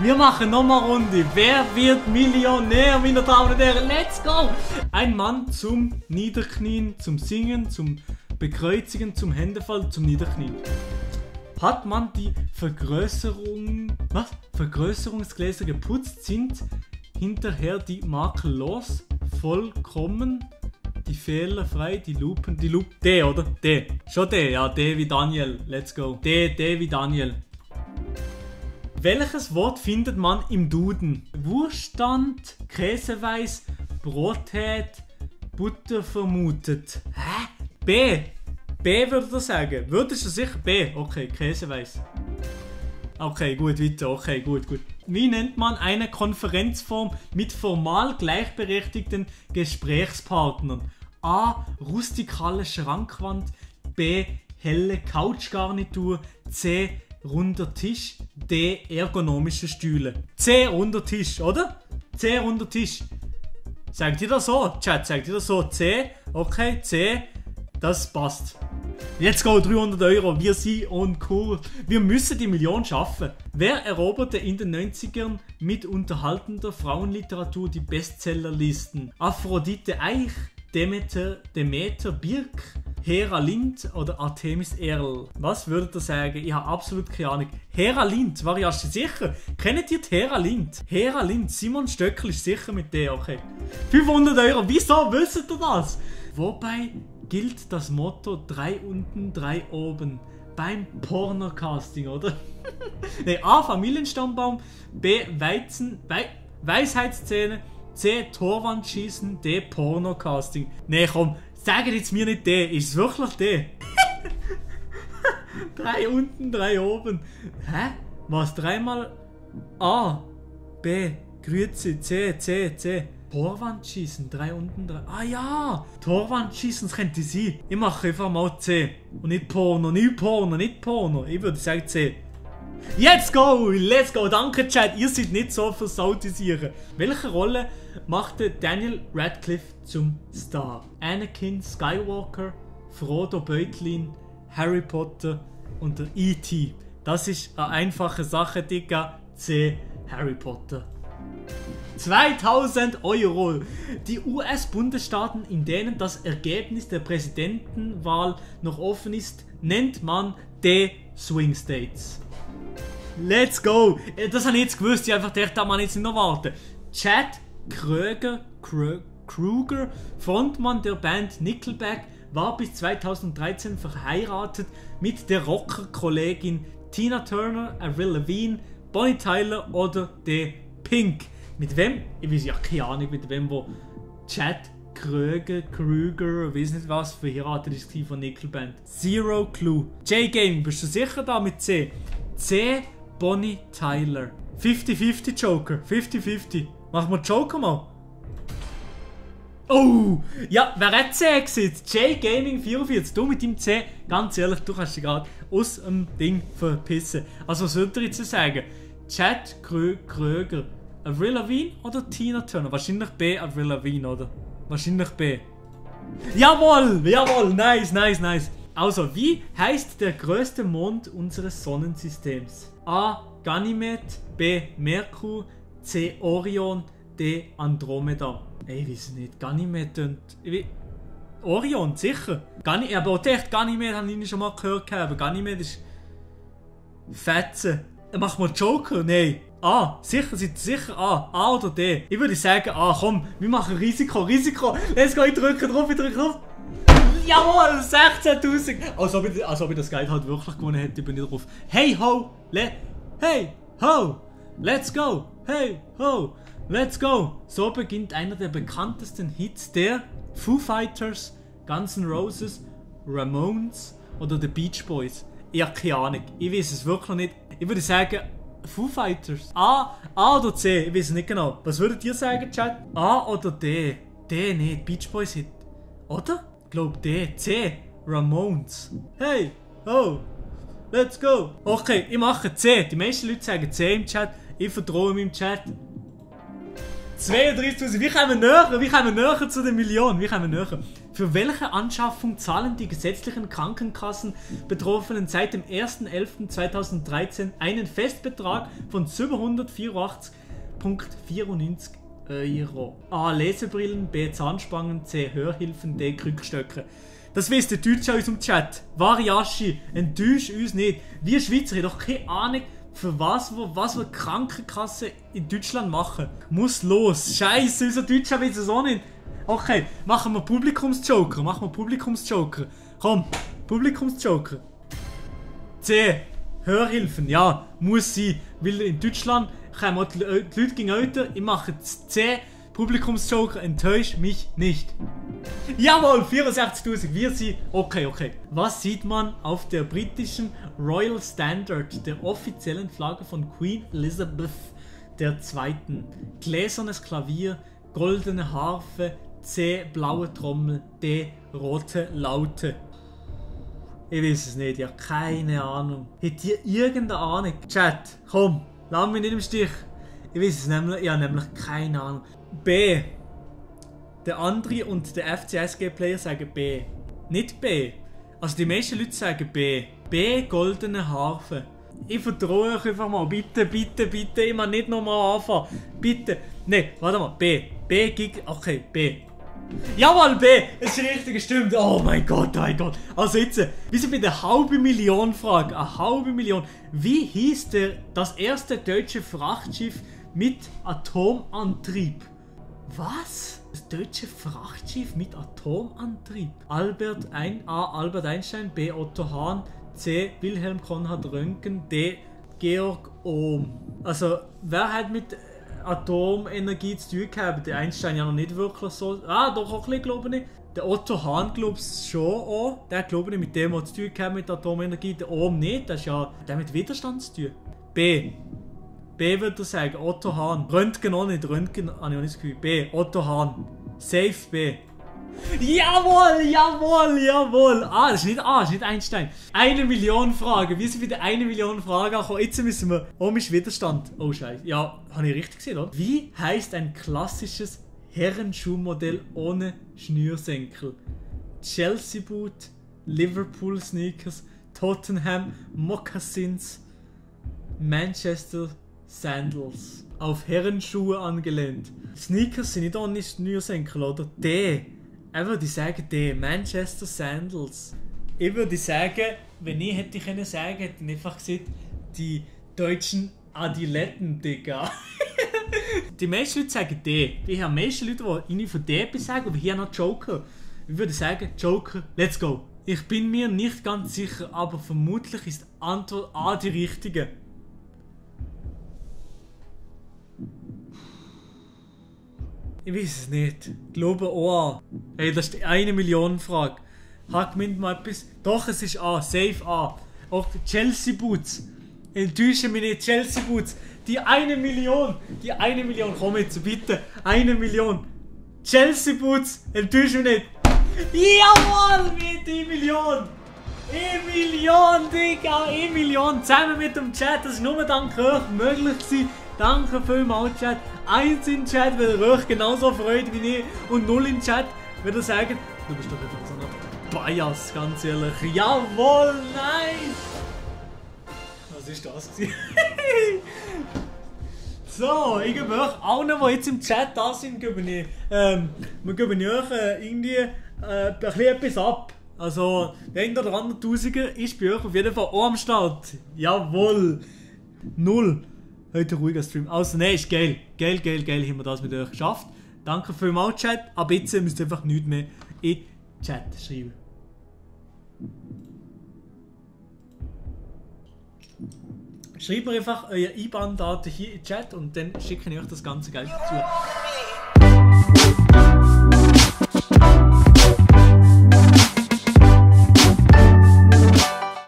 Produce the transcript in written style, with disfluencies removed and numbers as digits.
Wir machen nochmal Runde. Wer wird Millionär, meine Damen und Herren? Let's go! Ein Mann zum Niederknien, zum Singen, zum Bekreuzigen, zum Händefall, zum Niederknien. Hat man die Vergrößerungsgläser geputzt, sind hinterher die Makel los, vollkommen, die Fehler frei, die Lupen, D, oder? D. Schon D, ja, D wie Daniel. Let's go. D wie Daniel. Welches Wort findet man im Duden? Wurststand, Käseweiß, Brothät, Butter vermutet. Hä? B. B würde ich sagen. Würdest du sicher B? Okay, Käseweiß. Okay, gut, weiter. Okay, gut. Wie nennt man eine Konferenzform mit formal gleichberechtigten Gesprächspartnern? A. Rustikale Schrankwand. B. Helle Couchgarnitur. C. Runder Tisch. D. Ergonomische Stühle. C. Runder Tisch, oder? C. Runder Tisch. Sagt ihr das so? Chat, sagt ihr das so? C. Okay, C. Das passt. Let's go, 300 Euro. Wir sind on cool. Wir müssen die Million schaffen. Wer eroberte in den 90ern mit unterhaltender Frauenliteratur die Bestsellerlisten? Aphrodite Eich, Demeter Birk, Hera Lind oder Artemis Erl? Was würdet ihr sagen? Ich habe absolut keine Ahnung. Hera Lind, war ich sicher? Kennt ihr die Hera Lind? Hera Lind, Simon Stöckel ist sicher mit der, okay. 500 Euro, wieso wisst ihr das? Wobei gilt das Motto 3 unten, 3 oben beim Pornocasting, oder? Ne, A. Familienstammbaum, B. Weisheitszähne, C. Torwandschießen, D. Pornocasting. Ne, komm, sagt jetzt mir nicht D, ist es wirklich D? 3 unten, 3 oben. Hä? Was? 3 mal A, B, Grüezi, C. Torwandschießen, 3 unten, 3. Ah ja! Torwandschießen, das könnte sein. Ich mache einfach mal C. Und nicht Porno. Ich würde sagen C. Let's go! Danke, Chat. Ihr seid nicht so versautisieren. Welche Rolle machte Daniel Radcliffe zum Star? Anakin Skywalker, Frodo Beutlin, Harry Potter und der E.T. Das ist eine einfache Sache, Digga. C. Harry Potter. 2000 Euro. Die US-Bundesstaaten, in denen das Ergebnis der Präsidentenwahl noch offen ist, nennt man D. Swing States. Let's go! Das habe ich jetzt gewusst, ich einfach gedacht, da man jetzt nicht noch warten. Chad Kruger, Frontmann der Band Nickelback, war bis 2013 verheiratet mit der Rocker-Kollegin Tina Turner, Avril Lavigne, Bonnie Tyler oder The Pink. Mit wem? Ich weiß ja keine Ahnung, mit wem, wo Chad Kruger, weiß nicht was, verheiratet ist von Nickelband. Zero Clue. J-Gaming, bist du sicher da mit C? C. Bonnie Tyler. 50-50 Joker. 50-50. Machen wir Joker mal. Oh! Ja, wer hat C gesetzt? J-Gaming 44. Du mit dem C, ganz ehrlich, du kannst dich gerade aus dem Ding verpissen. Also was würdet ihr jetzt sagen? Chad Kröger. Avril Lavigne oder Tina Turner? Wahrscheinlich B, Avril Lavigne, oder? Wahrscheinlich B. Jawohl! Nice. Also, wie heißt der größte Mond unseres Sonnensystems? A. Ganymed, B. Merkur, C. Orion, D. Andromeda. Ich weiß nicht, Ganymed und... Orion, sicher. Aber auch echt, Ganymed habe ich schon mal gehört, aber Ganymed ist... Fetzen. Machen wir Joker? Nein. A. Sicher A. A oder D? Ich würde sagen A. Komm, wir machen Risiko. Let's go, ich drücke drauf. Jawohl, 16.000. Als ob ich das Geld halt wirklich gewonnen hätte, bin ich drauf. Hey ho, let's go. Hey ho, let's go. So beginnt einer der bekanntesten Hits der Foo Fighters, Guns N' Roses, Ramones oder The Beach Boys. Ich habe keine Ahnung. Ich weiß es wirklich nicht. Ich würde sagen Foo Fighters. A oder C? Ich weiß es nicht genau. Was würdet ihr sagen, Chat? A oder D? D nicht. Beach Boys Hit. Oder? Ich glaube D. C. Ramones. Hey, ho, let's go. Okay, ich mache C. Die meisten Leute sagen C im Chat. Ich vertraue meinem Chat. 32'000. Wie kommen wir näher zu der Million? Wie kommen wir näher? Für welche Anschaffung zahlen die gesetzlichen Krankenkassen Betroffenen seit dem 1.11.2013 einen Festbetrag von 784,94 €? A. Lesebrillen, B. Zahnspangen, C. Hörhilfen, D. Krückstöcke. Das weiss der Deutsche aus dem Chat. Variaschi, enttäusch uns nicht. Wir Schweizer haben doch keine Ahnung, für was wir Krankenkassen in Deutschland machen. Muss los. Scheiße, unser Deutscher weiß es auch nicht. Okay, machen wir Publikumsjoker. Komm, Publikumsjoker. C. Hörhilfen. Ja, muss sein. Weil in Deutschland kommen die Leute gegen älter. Ich mache C. Publikumsjoker. Enttäuscht mich nicht. Jawohl, 64'000. Wir sind... Okay. Was sieht man auf der britischen Royal Standard, der offiziellen Flagge von Queen Elizabeth II.? Gläsernes Klavier, goldene Harfe, C. Blaue Trommel, D. Rote Laute. Ich weiß es nicht, ich habe keine Ahnung. Habt ihr irgendeine Ahnung? Chat, komm, lass mich nicht im Stich. Ich weiß es nämlich, ich habe nämlich keine Ahnung. B. Der Andri und der FCSG-Player sagen B. Nicht B. Also die meisten Leute sagen B. B, goldene Harfe. Ich vertraue euch einfach mal. Bitte. Ich mag nicht nochmal anfangen. Bitte. Ne, warte mal. B. B, Gig. Okay, B. Jawohl, B. Es ist richtig, gestimmt. Oh mein Gott. Also jetzt, wir sind bei der halben Million Frage. Eine halbe Million. Wie hieß das erste deutsche Frachtschiff mit Atomantrieb? Was? Das deutsche Frachtschiff mit Atomantrieb? A. Albert Einstein, B. Otto Hahn, C. Wilhelm Konrad Röntgen, D. Georg Ohm. Also, wer hat mit Atomenergie zu tun gehabt? Der Einstein ja noch nicht wirklich so. Ah, doch auch ein bisschen, glaube ich. Der Otto Hahn glaubt es schon auch. Der glaube ich mit dem hat zu tun gehabt mit Atomenergie. Der Ohm nicht, das ist ja der mit Widerstand zu tun. B. B würde ich sagen, Otto Hahn. Röntgen auch nicht, Röntgen habe ich auch nicht das Gefühl. B, Otto Hahn. Safe B. Jawohl! Ah, das ist nicht A, das ist nicht Einstein. 1 Million Fragen. Wir sind wieder 1 Million Fragen angekommen. Jetzt müssen wir... Ohmisch Widerstand. Oh, Scheiße. Ja, habe ich richtig gesehen, oder? Wie heisst ein klassisches Herrenschuhmodell ohne Schnürsenkel? Chelsea Boot, Liverpool Sneakers, Tottenham Moccasins, Manchester Sandals. Auf Herrenschuhe angelehnt. Sneakers sind nicht ohne Schnürsenkel, oder? D. Ich würde sagen D. Manchester Sandals. Ich würde sagen, wenn ich hätte können sagen, hätte ich einfach gesagt, die deutschen Adiletten, Digga. Die meisten Leute sagen D. Ich habe meisten Leute, die von D sagen, aber hier noch Joker. Ich würde sagen, Joker, let's go. Ich bin mir nicht ganz sicher, aber vermutlich ist Antwort A die richtige. Ich weiß es nicht. Ich glaube A. Hey, das ist die 1 Million Frage. Hat gemeint mal etwas? Doch, es ist A. Safe A. Auch die Chelsea Boots. Enttäusche mich nicht, Chelsea Boots. Die 1 Million. Die 1 Million. Komm jetzt, bitte. 1 Million. Chelsea Boots. Enttäusche mich nicht. Jawohl, mit 1 Million. 1 Million, Digga. 1 Million. Zusammen mit dem Chat. Das ist nur dank euch möglich gewesen. Danke vielmals, Chat. 1 im Chat, weil ihr euch genauso freut wie ich. Und 0 im Chat, würde ich sagen, du bist doch einfach so ein Bias, ganz ehrlich. Jawohl, nice! Was ist das? So, ich gebe euch allen, die jetzt im Chat da sind, wir geben euch irgendwie ein bisschen etwas ab. Also, der ein oder andere Tausiger ist bei euch auf jeden Fall auch am Start. Jawohl! 0. Heute ruhiger Stream. Also, nein, ist geil. Geil, haben wir das mit euch geschafft. Danke vielmals, Chat. Aber jetzt müsst ihr einfach nichts mehr in den Chat schreiben. Schreibt mir einfach eure IBAN-Daten hier in den Chat und dann schicke ich euch das ganze Geld dazu.